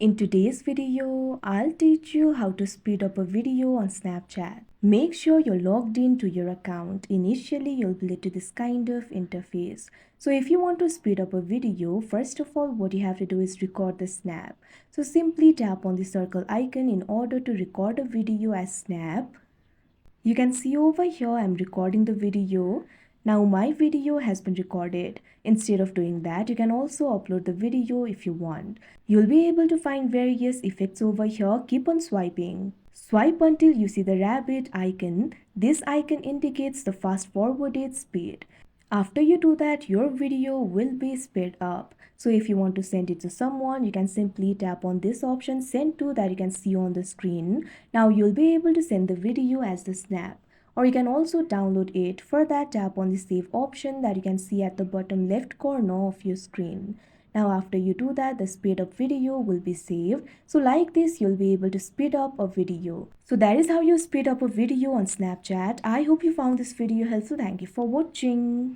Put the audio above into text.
In today's video, I'll teach you how to speed up a video on Snapchat. Make sure you're logged into your account. Initially, you'll be led to this kind of interface. So if you want to speed up a video, first of all, what you have to do is record the snap. So simply tap on the circle icon in order to record a video as snap. You can see over here I'm recording the video. Now my video has been recorded. Instead of doing that, you can also upload the video if you want. You'll be able to find various effects over here. Keep on swiping. Swipe until you see the rabbit icon. This icon indicates the fast forwarded speed. After you do that, your video will be sped up. So if you want to send it to someone, you can simply tap on this option send to that you can see on the screen. Now you'll be able to send the video as the snap. Or you can also download it. For that, tap on the save option that you can see at the bottom left corner of your screen. Now after you do that, the speed up video will be saved. So like this, you'll be able to speed up a video. So that is how you speed up a video on Snapchat. I hope you found this video helpful. Thank you for watching.